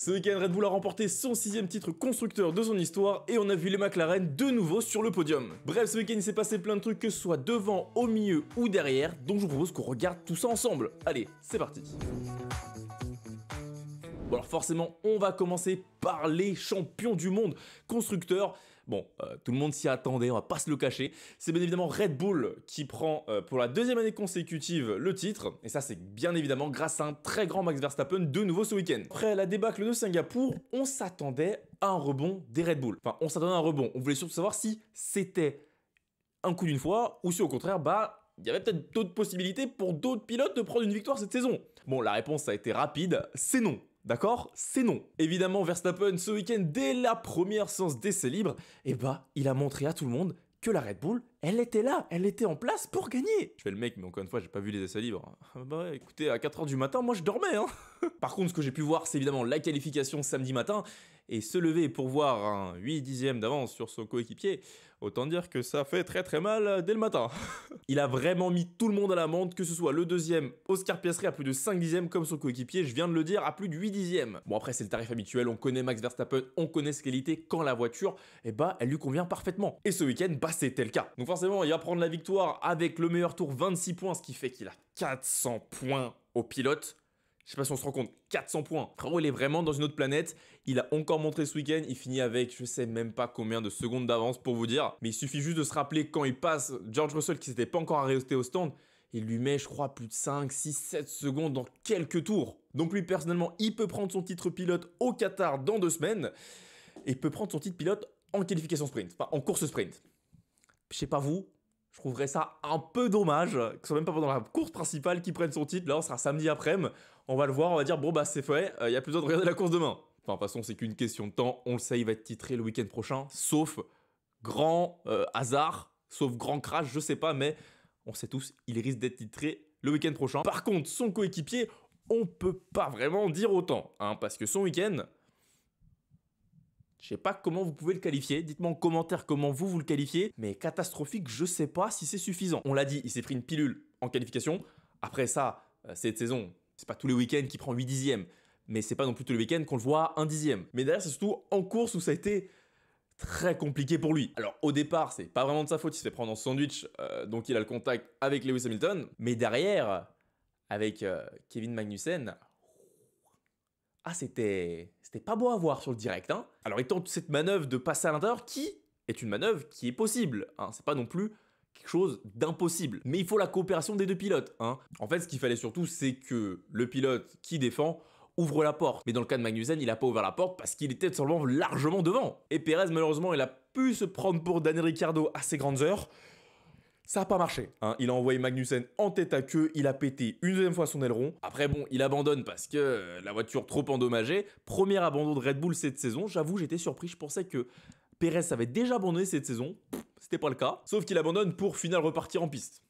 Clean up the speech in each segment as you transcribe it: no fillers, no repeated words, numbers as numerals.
Ce week-end, Red Bull a remporté son 6ème titre constructeur de son histoire et on a vu les McLaren de nouveau sur le podium. Bref, ce week-end il s'est passé plein de trucs, que ce soit devant, au milieu ou derrière, donc je vous propose qu'on regarde tout ça ensemble. Allez, c'est parti. Bon alors forcément, on va commencer par les champions du monde constructeurs. Bon, tout le monde s'y attendait, on va pas se le cacher. C'est bien évidemment Red Bull qui prend pour la 2e année consécutive le titre. Et ça, c'est bien évidemment grâce à un très grand Max Verstappen de nouveau ce week-end. Après la débâcle de Singapour, on s'attendait à un rebond des Red Bull. Enfin, on s'attendait à un rebond. On voulait surtout savoir si c'était un coup d'une fois ou si au contraire, il y avait peut-être d'autres possibilités pour d'autres pilotes de prendre une victoire cette saison. Bon, la réponse a été rapide, c'est non. D'accord? C'est non. Évidemment, Verstappen, ce week-end, dès la première séance d'essai libre, il a montré à tout le monde que la Red Bull, elle était là, elle était en place pour gagner. Je fais le mec, mais encore une fois, j'ai pas vu les essais libres. Bah écoutez, à 4h du matin, moi je dormais, hein. Par contre, ce que j'ai pu voir, c'est évidemment la qualification samedi matin, et se lever pour voir un 8 dixièmes d'avance sur son coéquipier, autant dire que ça fait très très mal dès le matin. Il a vraiment mis tout le monde à l'amende, que ce soit le deuxième, Oscar Piastri à plus de 5 dixièmes comme son coéquipier, je viens de le dire, à plus de 8 dixièmes. Bon après c'est le tarif habituel, on connaît Max Verstappen, on connaît ses qualités, quand la voiture, elle lui convient parfaitement. Et ce week-end, c'était le cas. Donc forcément, il va prendre la victoire avec le meilleur tour, 26 points, ce qui fait qu'il a 400 points au pilote. Je sais pas si on se rend compte, 400 points. Frérot, il est vraiment dans une autre planète. Il a encore montré ce week-end. Il finit avec, je sais même pas combien de secondes d'avance pour vous dire. Mais il suffit juste de se rappeler quand il passe George Russell qui s'était pas encore arrêté au stand. Il lui met, je crois, plus de 5, 6, 7 secondes dans quelques tours. Donc lui, personnellement, il peut prendre son titre pilote au Qatar dans 2 semaines. Et peut prendre son titre pilote en qualification sprint. Enfin, en course sprint. Je sais pas vous, je trouverais ça un peu dommage que ce soit même pas pendant la course principale qu'ils prennent son titre. Là, on sera samedi après-midi. On va le voir, on va dire, bon, c'est fait, il y a plus besoin de regarder la course demain. Enfin, de toute façon, c'est qu'une question de temps. On le sait, il va être titré le week-end prochain, sauf grand hasard, sauf grand crash, je sais pas, mais on sait tous, il risque d'être titré le week-end prochain. Par contre, son coéquipier, on peut pas vraiment dire autant, hein, parce que son week-end, je sais pas comment vous pouvez le qualifier, dites-moi en commentaire comment vous le qualifiez, mais catastrophique, je sais pas si c'est suffisant. On l'a dit, il s'est pris une pilule en qualification. Après ça, cette saison, c'est pas tous les week-ends qu'il prend 8 dixièmes, mais c'est pas non plus tous les week-ends qu'on le voit 1 dixième. Mais derrière, c'est surtout en course où ça a été très compliqué pour lui. Alors au départ, c'est pas vraiment de sa faute, il se fait prendre en sandwich, donc il a le contact avec Lewis Hamilton. Mais derrière, avec Kevin Magnussen, c'était pas beau à voir sur le direct, hein. Alors il tente cette manœuvre de passer à l'intérieur qui est une manœuvre qui est possible, hein. C'est pas non plus quelque chose d'impossible. Mais il faut la coopération des deux pilotes, hein. En fait, ce qu'il fallait surtout, c'est que le pilote qui défend ouvre la porte. Mais dans le cas de Magnussen, il a pas ouvert la porte parce qu'il était seulement largement devant. Et Perez, malheureusement, il a pu se prendre pour Daniel Ricciardo à ses grandes heures. Ça n'a pas marché, hein. Il a envoyé Magnussen en tête à queue, il a pété une deuxième fois son aileron. Après bon, il abandonne parce que la voiture trop endommagée. Premier abandon de Red Bull cette saison, j'avoue j'étais surpris, je pensais que Perez avait déjà abandonné cette saison. C'était pas le cas, sauf qu'il abandonne pour final repartir en piste.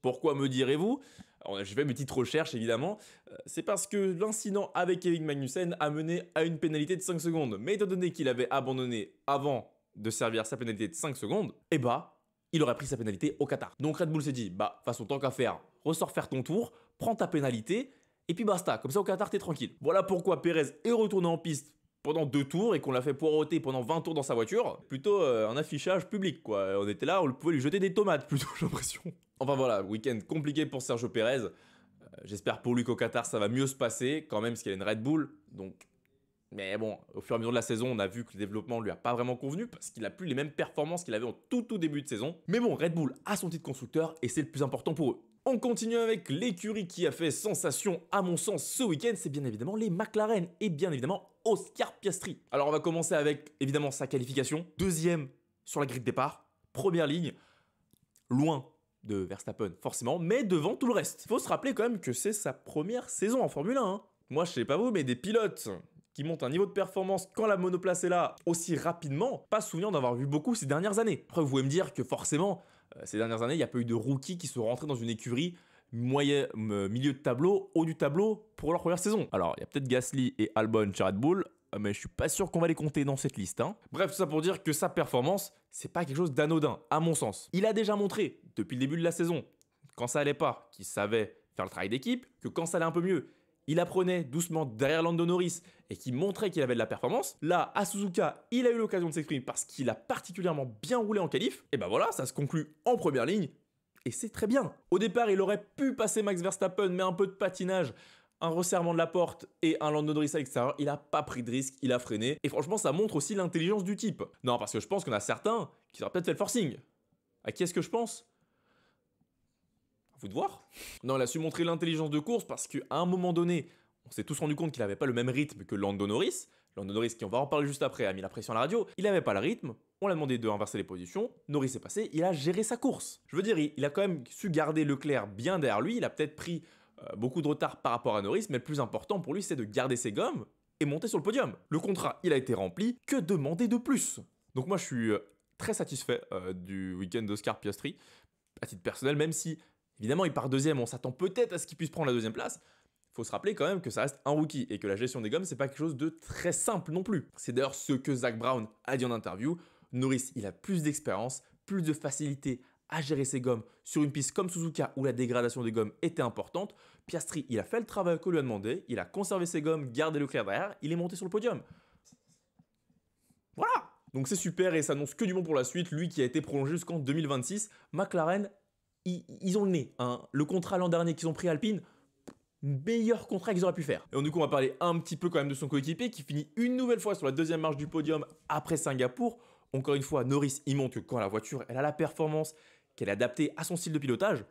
Pourquoi me direz-vous? Alors, je fais mes petites recherches évidemment, c'est parce que l'incident avec Kevin Magnussen a mené à une pénalité de 5 secondes. Mais étant donné qu'il avait abandonné avant de servir sa pénalité de 5 secondes, il aurait pris sa pénalité au Qatar. Donc Red Bull s'est dit, façon tant qu'à faire, ressors faire ton tour, prends ta pénalité, et puis basta, comme ça au Qatar t'es tranquille. Voilà pourquoi Perez est retourné en piste pendant 2 tours et qu'on l'a fait poireauter pendant 20 tours dans sa voiture. Plutôt un affichage public, quoi. On était là, on pouvait lui jeter des tomates, plutôt, j'ai l'impression. Enfin voilà, week-end compliqué pour Sergio Perez. J'espère pour lui qu'au Qatar ça va mieux se passer, quand même, parce qu'il a une Red Bull, donc... Mais bon, au fur et à mesure de la saison, on a vu que le développement lui a pas vraiment convenu parce qu'il a plus les mêmes performances qu'il avait au tout début de saison. Mais bon, Red Bull a son titre constructeur et c'est le plus important pour eux. On continue avec l'écurie qui a fait sensation à mon sens ce week-end, c'est bien évidemment les McLaren et bien évidemment Oscar Piastri. Alors on va commencer avec évidemment sa qualification, 2e sur la grille de départ, première ligne, loin de Verstappen forcément, mais devant tout le reste. Faut se rappeler quand même que c'est sa première saison en Formule 1. Hein. Moi je sais pas vous, mais des pilotes qui monte un niveau de performance quand la monoplace est là aussi rapidement, pas souvenir d'avoir vu beaucoup ces dernières années. Après, vous pouvez me dire que forcément, ces dernières années, il n'y a pas eu de rookies qui sont rentrés dans une écurie milieu de tableau, haut du tableau pour leur première saison. Alors, il y a peut-être Gasly et Albon chez Red Bull, mais je suis pas sûr qu'on va les compter dans cette liste. Hein. Bref, tout ça pour dire que sa performance, c'est pas quelque chose d'anodin, à mon sens. Il a déjà montré, depuis le début de la saison, quand ça allait pas, qu'il savait faire le travail d'équipe, que quand ça allait un peu mieux, il apprenait doucement derrière Lando Norris et qui montrait qu'il avait de la performance. Là, à Suzuka, il a eu l'occasion de s'exprimer parce qu'il a particulièrement bien roulé en qualif. Et ben voilà, ça se conclut en première ligne. Et c'est très bien. Au départ, il aurait pu passer Max Verstappen, mais un peu de patinage, un resserrement de la porte et un Lando Norris à l'extérieur, il n'a pas pris de risque, il a freiné. Et franchement, ça montre aussi l'intelligence du type. Non, parce que je pense qu'il y en a certains qui auraient peut-être fait le forcing. À qui est-ce que je pense? À vous de voir. Non, il a su montrer l'intelligence de course parce qu'à un moment donné, on s'est tous rendu compte qu'il n'avait pas le même rythme que Lando Norris. Lando Norris, qui on va en parler juste après, a mis la pression à la radio. Il n'avait pas le rythme. On l'a demandé de inverser les positions. Norris est passé. Il a géré sa course. Je veux dire, il a quand même su garder Leclerc bien derrière lui. Il a peut-être pris beaucoup de retard par rapport à Norris, mais le plus important pour lui, c'est de garder ses gommes et monter sur le podium. Le contrat, il a été rempli. Que demander de plus? Donc moi, je suis très satisfait du week-end d'Oscar Piastri, à titre personnel, même si, évidemment, il part deuxième. On s'attend peut-être à ce qu'il puisse prendre la deuxième place. Faut se rappeler quand même que ça reste un rookie et que la gestion des gommes, c'est pas quelque chose de très simple non plus. C'est d'ailleurs ce que Zak Brown a dit en interview. Norris, il a plus d'expérience, plus de facilité à gérer ses gommes sur une piste comme Suzuka où la dégradation des gommes était importante. Piastri, il a fait le travail qu'on lui a demandé, il a conservé ses gommes, gardé Leclerc derrière, il est monté sur le podium. Voilà! Donc c'est super et ça annonce que du bon pour la suite. Lui qui a été prolongé jusqu'en 2026. McLaren, ils ont le nez. Hein. Le contrat l'an dernier qu'ils ont pris Alpine, meilleur contrat qu'ils auraient pu faire. Et du coup, on va parler un petit peu quand même de son coéquipier qui finit une nouvelle fois sur la deuxième marche du podium après Singapour. Encore une fois, Norris, il montre que quand la voiture, elle a la performance, qu'elle est adaptée à son style de pilotage,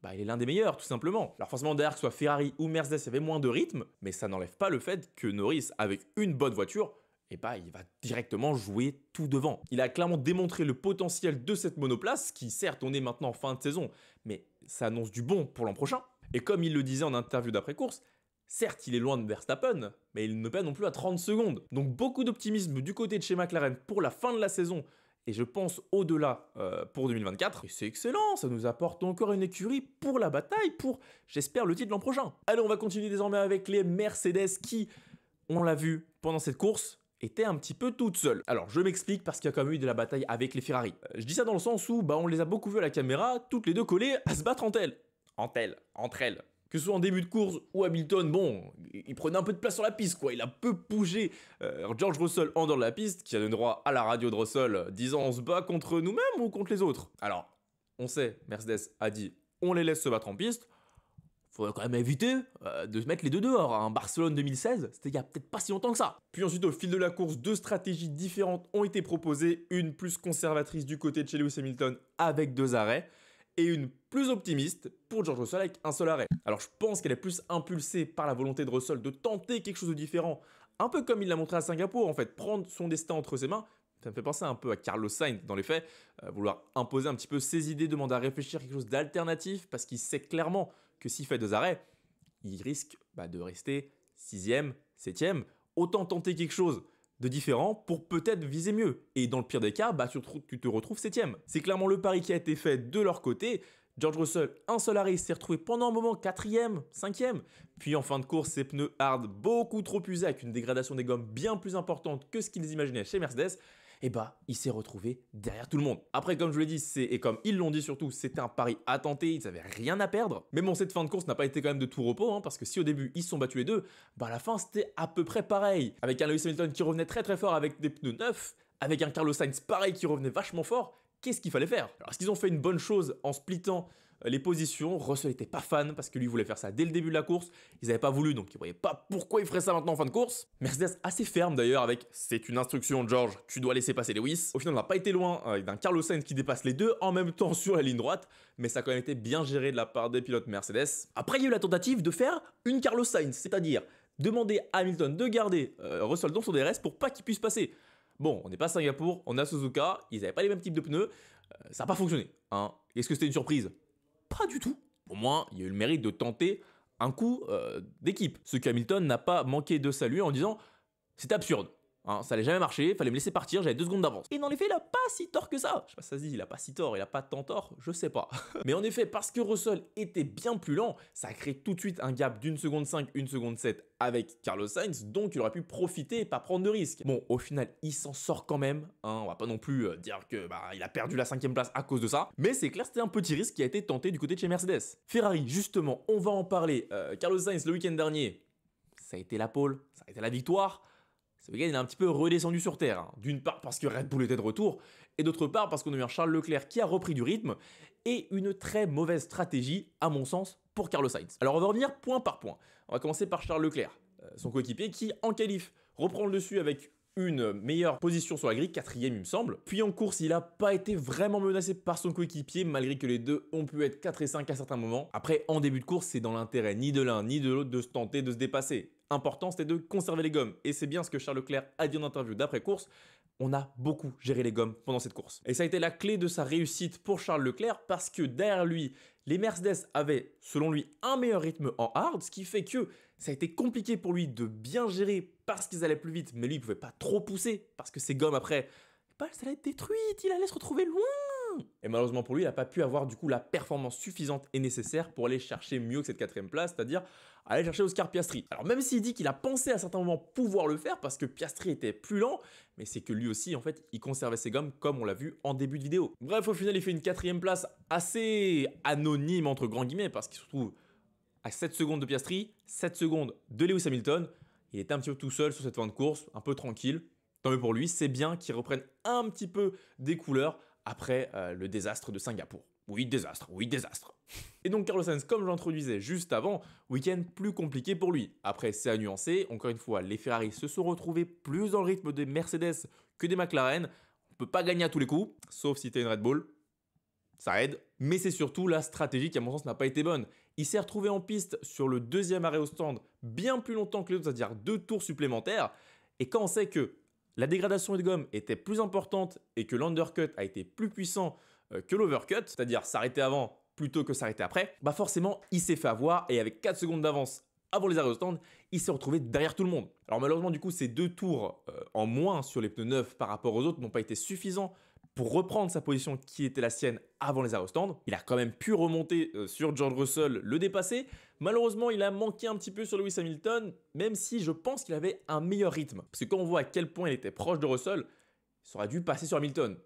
bah, il est l'un des meilleurs, tout simplement. Alors forcément, derrière, que ce soit Ferrari ou Mercedes, il y avait moins de rythme, mais ça n'enlève pas le fait que Norris, avec une bonne voiture, eh bah, il va directement jouer tout devant. Il a clairement démontré le potentiel de cette monoplace, qui certes, on est maintenant en fin de saison, mais ça annonce du bon pour l'an prochain. Et comme il le disait en interview d'après-course, certes, il est loin de Verstappen, mais il ne perd non plus à 30 secondes. Donc beaucoup d'optimisme du côté de chez McLaren pour la fin de la saison, et je pense au-delà pour 2024. Et c'est excellent, ça nous apporte encore une écurie pour la bataille, pour, j'espère, le titre l'an prochain. Allez, on va continuer désormais avec les Mercedes qui, on l'a vu pendant cette course, étaient un petit peu toutes seules. Alors, je m'explique parce qu'il y a quand même eu de la bataille avec les Ferrari. Je dis ça dans le sens où on les a beaucoup vus à la caméra, toutes les deux collées à se battre entre elles. Que ce soit en début de course ou Hamilton, bon, il prenait un peu de place sur la piste, quoi. Il a peu bougé George Russell en dehors de la piste, qui a donné droit à la radio de Russell, disant on se bat contre nous-mêmes ou contre les autres. Alors, on sait, Mercedes a dit on les laisse se battre en piste. Faudrait quand même éviter de se mettre les deux dehors. Hein. Barcelone 2016, c'était il y a peut-être pas si longtemps que ça. Puis ensuite, au fil de la course, deux stratégies différentes ont été proposées. Une plus conservatrice du côté de chez Lewis Hamilton avec 2 arrêts. Et une plus optimiste pour George Russell avec un seul arrêt. Alors je pense qu'elle est plus impulsée par la volonté de Russell de tenter quelque chose de différent, un peu comme il l'a montré à Singapour en fait, prendre son destin entre ses mains. Ça me fait penser un peu à Carlos Sainz dans les faits, vouloir imposer un petit peu ses idées, demander à réfléchir à quelque chose d'alternatif, parce qu'il sait clairement que s'il fait 2 arrêts, il risque de rester 6e, 7e, autant tenter quelque chose de différent pour peut-être viser mieux. Et dans le pire des cas, tu te retrouves 7e. C'est clairement le pari qui a été fait de leur côté. George Russell, un seul arrêt, s'est retrouvé pendant un moment 4e, 5e. Puis en fin de course, ses pneus hard beaucoup trop usés avec une dégradation des gommes bien plus importante que ce qu'ils imaginaient chez Mercedes. Et il s'est retrouvé derrière tout le monde. Après, comme je vous l'ai dit, et comme ils l'ont dit surtout, c'était un pari à tenter, ils n'avaient rien à perdre. Mais bon, cette fin de course n'a pas été quand même de tout repos, parce que si au début ils se sont battus les deux, à la fin c'était à peu près pareil. Avec un Lewis Hamilton qui revenait très très fort avec des pneus neufs, avec un Carlos Sainz pareil qui revenait vachement fort, qu'est-ce qu'il fallait faire? Alors, est-ce qu'ils ont fait une bonne chose en splittant les positions? Russell n'était pas fan parce que lui voulait faire ça dès le début de la course. Ils n'avaient pas voulu, donc ils ne voyaient pas pourquoi il ferait ça maintenant en fin de course. Mercedes assez ferme d'ailleurs avec c'est une instruction George, tu dois laisser passer Lewis. Au final on n'a pas été loin d'un Carlos Sainz qui dépasse les deux en même temps sur la ligne droite, mais ça a quand même été bien géré de la part des pilotes Mercedes. Après il y a eu la tentative de faire une Carlos Sainz, c'est-à-dire demander à Hamilton de garder Russell dans son DRS pour pas qu'il puisse passer. Bon, on n'est pas à Singapour, on est à Suzuka, ils n'avaient pas les mêmes types de pneus, ça n'a pas fonctionné. Est-ce que c'était une surprise? Pas du tout. Au moins, il y a eu le mérite de tenter un coup d'équipe. Ce qu'Hamilton n'a pas manqué de saluer en disant « c'est absurde, ça n'allait jamais marcher, fallait me laisser partir, j'avais 2 secondes d'avance. » Et dans les faits, il a pas si tort que ça. Je sais pas si ça se dit, il a pas si tort, il a pas tant tort, je sais pas. Mais en effet, parce que Russell était bien plus lent, ça a créé tout de suite un gap d'1 seconde 5, 1 seconde 7 avec Carlos Sainz, donc il aurait pu profiter et pas prendre de risques. Bon, au final, il s'en sort quand même, on va pas non plus dire que il a perdu la 5e place à cause de ça, mais c'est clair, c'était un petit risque qui a été tenté du côté de chez Mercedes. Ferrari, justement, on va en parler. Carlos Sainz, le week-end dernier, ça a été la pole, ça a été la victoire. Ce week-end, il est un petit peu redescendu sur terre. Hein. D'une part parce que Red Bull était de retour, et d'autre part parce qu'on a eu un Charles Leclerc qui a repris du rythme, et une très mauvaise stratégie, à mon sens, pour Carlos Sainz. Alors on va revenir point par point. On va commencer par Charles Leclerc, son coéquipier qui, en qualif, reprend le dessus avec une meilleure position sur la grille, 4e il me semble. Puis en course, il n'a pas été vraiment menacé par son coéquipier, malgré que les deux ont pu être 4 et 5 à certains moments. Après, en début de course, c'est dans l'intérêt ni de l'un ni de l'autre de se tenter de se dépasser. Important, c'était de conserver les gommes. Et c'est bien ce que Charles Leclerc a dit en interview d'après-course. On a beaucoup géré les gommes pendant cette course. Et ça a été la clé de sa réussite pour Charles Leclerc parce que derrière lui, les Mercedes avaient, selon lui, un meilleur rythme en hard, ce qui fait que ça a été compliqué pour lui de bien gérer parce qu'ils allaient plus vite, mais lui, il pouvait pas trop pousser parce que ses gommes, après, ça allait être détruite, il allait se retrouver loin. Et malheureusement pour lui, il n'a pas pu avoir du coup la performance suffisante et nécessaire pour aller chercher mieux que cette 4e place, c'est-à-dire aller chercher Oscar Piastri. Alors même s'il dit qu'il a pensé à certains moments pouvoir le faire parce que Piastri était plus lent, mais c'est que lui aussi, en fait, il conservait ses gommes comme on l'a vu en début de vidéo. Bref, au final, il fait une 4e place assez anonyme entre grands guillemets parce qu'il se retrouve à 7 secondes de Piastri, 7 secondes de Lewis Hamilton. Il était un petit peu tout seul sur cette fin de course, un peu tranquille. Tant mieux pour lui, c'est bien qu'il reprenne un petit peu des couleurs après le désastre de Singapour. Oui, désastre, oui, désastre. Et donc Carlos Sainz, comme je l'introduisais juste avant, week-end plus compliqué pour lui. Après, c'est à nuancer. Encore une fois, les Ferrari se sont retrouvés plus dans le rythme des Mercedes que des McLaren. On ne peut pas gagner à tous les coups, sauf si tu es une Red Bull. Ça aide. Mais c'est surtout la stratégie qui, à mon sens, n'a pas été bonne. Il s'est retrouvé en piste sur le 2e arrêt au stand bien plus longtemps que les autres, c'est-à-dire 2 tours supplémentaires. Et quand on sait que la dégradation de gomme était plus importante et que l'undercut a été plus puissant que l'overcut, c'est-à-dire s'arrêter avant plutôt que s'arrêter après, bah forcément, il s'est fait avoir et avec 4 secondes d'avance avant les arrêts au stand, il s'est retrouvé derrière tout le monde. Alors malheureusement, du coup, ces 2 tours en moins sur les pneus neufs par rapport aux autres n'ont pas été suffisants pour reprendre sa position qui était la sienne avant les arrêts au stand. Il a quand même pu remonter sur George Russell, le dépasser. Malheureusement, il a manqué un petit peu sur Lewis Hamilton, même si je pense qu'il avait un meilleur rythme. Parce que quand on voit à quel point il était proche de Russell, il aurait dû passer sur Hamilton.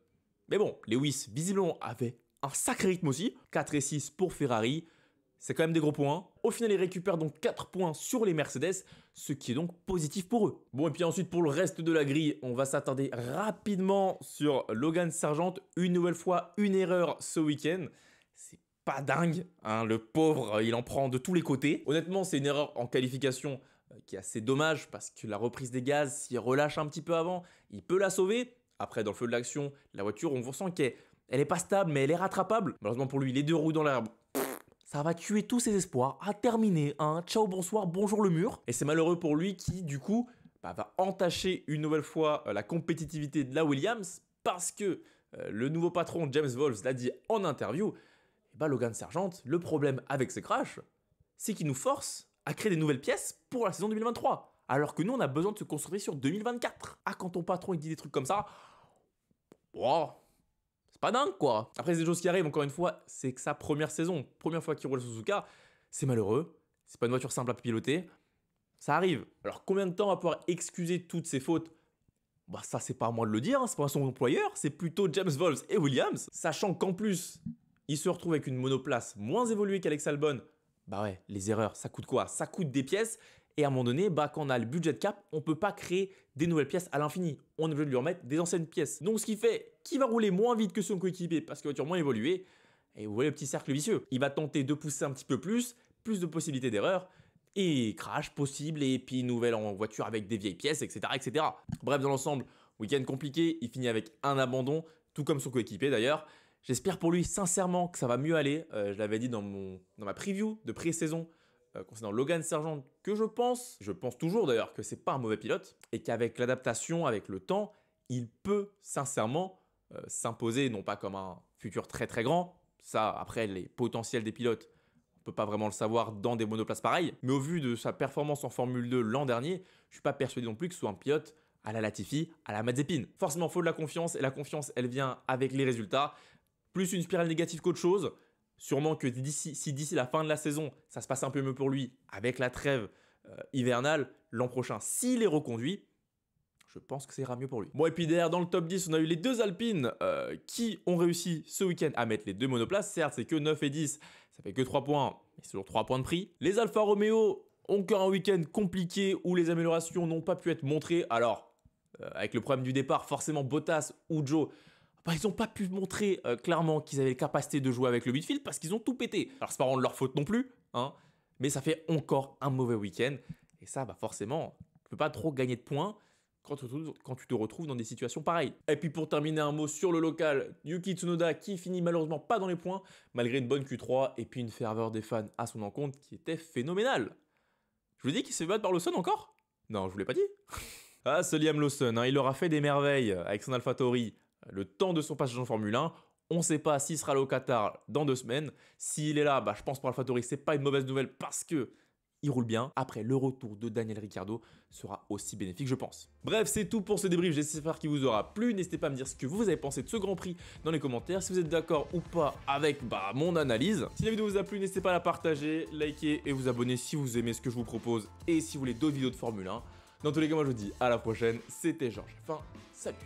Mais bon, Lewis, visiblement, avait un sacré rythme aussi. 4 et 6 pour Ferrari, c'est quand même des gros points. Au final, il récupère donc 4 points sur les Mercedes, ce qui est donc positif pour eux. Bon, et puis ensuite, pour le reste de la grille, on va s'attarder rapidement sur Logan Sargent. Une nouvelle fois, une erreur ce week-end. C'est pas dingue, hein, le pauvre, il en prend de tous les côtés. Honnêtement, c'est une erreur en qualification qui est assez dommage parce que la reprise des gaz, s'il relâche un petit peu avant, il peut la sauver. Après, dans le feu de l'action, la voiture, on sent qu'elle est pas stable, mais elle est rattrapable. Malheureusement pour lui, les 2 roues dans l'herbe, ça va tuer tous ses espoirs. À terminer, hein. Ciao, bonsoir, bonjour le mur. Et c'est malheureux pour lui qui, du coup, va entacher une nouvelle fois la compétitivité de la Williams parce que le nouveau patron, James Wolves, l'a dit en interview. Et Logan Sargent, le problème avec ces crashs, c'est qu'il nous force à créer des nouvelles pièces pour la saison 2023. Alors que nous, on a besoin de se concentrer sur 2024. Ah, quand ton patron il dit des trucs comme ça, wow, c'est pas dingue quoi. Après, c'est des choses qui arrivent, encore une fois, c'est que sa première saison, première fois qu'il roule Suzuka, c'est malheureux. C'est pas une voiture simple à piloter. Ça arrive. Alors, combien de temps on va pouvoir excuser toutes ces fautes? Bah, ça, c'est pas à moi de le dire, hein, c'est pas son employeur, c'est plutôt James Wolves et Williams. Sachant qu'en plus, il se retrouve avec une monoplace moins évoluée qu'Alex Albon. Bah ouais, les erreurs, ça coûte quoi? Ça coûte des pièces. Et à un moment donné, quand on a le budget cap, on ne peut pas créer des nouvelles pièces à l'infini. On est obligé de lui remettre des anciennes pièces. Donc ce qui fait qu'il va rouler moins vite que son coéquipier parce que la voiture moins évoluée. Et vous voyez le petit cercle vicieux. Il va tenter de pousser un petit peu plus de possibilités d'erreur. Et crash possible, et puis nouvelle en voiture avec des vieilles pièces, etc. etc. Bref, dans l'ensemble, week-end compliqué, il finit avec un abandon, tout comme son coéquipier d'ailleurs. J'espère pour lui sincèrement que ça va mieux aller. Je l'avais dit dans ma preview de pré-saison concernant Logan Sargent, que je pense toujours d'ailleurs que c'est pas un mauvais pilote et qu'avec l'adaptation, avec le temps, il peut sincèrement s'imposer, non pas comme un futur très très grand. Ça, après, les potentiels des pilotes, on peut pas vraiment le savoir dans des monoplaces pareilles. Mais au vu de sa performance en Formule 2 l'an dernier, je suis pas persuadé non plus que ce soit un pilote à la Latifi, à la Mazepin. Forcément, il faut de la confiance et la confiance, elle vient avec les résultats. Plus une spirale négative qu'autre chose. Sûrement que si d'ici la fin de la saison, ça se passe un peu mieux pour lui avec la trêve hivernale, l'an prochain, s'il est reconduit, je pense que ça ira mieux pour lui. Bon, et puis derrière, dans le top 10, on a eu les 2 Alpines qui ont réussi ce week-end à mettre les 2 monoplaces. Certes, c'est que 9 et 10, ça fait que 3 points, mais c'est toujours 3 points de prix. Les Alfa Romeo Encore un week-end compliqué où les améliorations n'ont pas pu être montrées. Alors, avec le problème du départ, forcément Bottas ou Joe, bah, ils n'ont pas pu montrer clairement qu'ils avaient les capacités de jouer avec le midfield parce qu'ils ont tout pété. Alors c'est pas vraiment de leur faute non plus, hein, mais ça fait encore un mauvais week-end. Et ça, bah forcément, tu peux pas trop gagner de points quand tu te retrouves dans des situations pareilles. Et puis pour terminer, un mot sur le local, Yuki Tsunoda qui finit malheureusement pas dans les points, malgré une bonne Q3 et puis une ferveur des fans à son encontre qui était phénoménale. Je vous dis qu'il s'est fait battre par Lawson encore? Non, je vous l'ai pas dit. Ah, ce Liam Lawson, hein, il aura fait des merveilles avec son AlphaTauri le temps de son passage en Formule 1. On ne sait pas s'il sera là au Qatar dans 2 semaines. S'il est là, bah, je pense pour AlphaTauri, c'est pas une mauvaise nouvelle parce que il roule bien. Après, le retour de Daniel Ricciardo sera aussi bénéfique, je pense. Bref, c'est tout pour ce débrief. J'espère qu'il vous aura plu. N'hésitez pas à me dire ce que vous avez pensé de ce Grand Prix dans les commentaires. Si vous êtes d'accord ou pas avec mon analyse. Si la vidéo vous a plu, n'hésitez pas à la partager, liker et vous abonner si vous aimez ce que je vous propose et si vous voulez d'autres vidéos de Formule 1. Dans tous les cas, moi je vous dis à la prochaine. C'était Georges. Enfin, salut.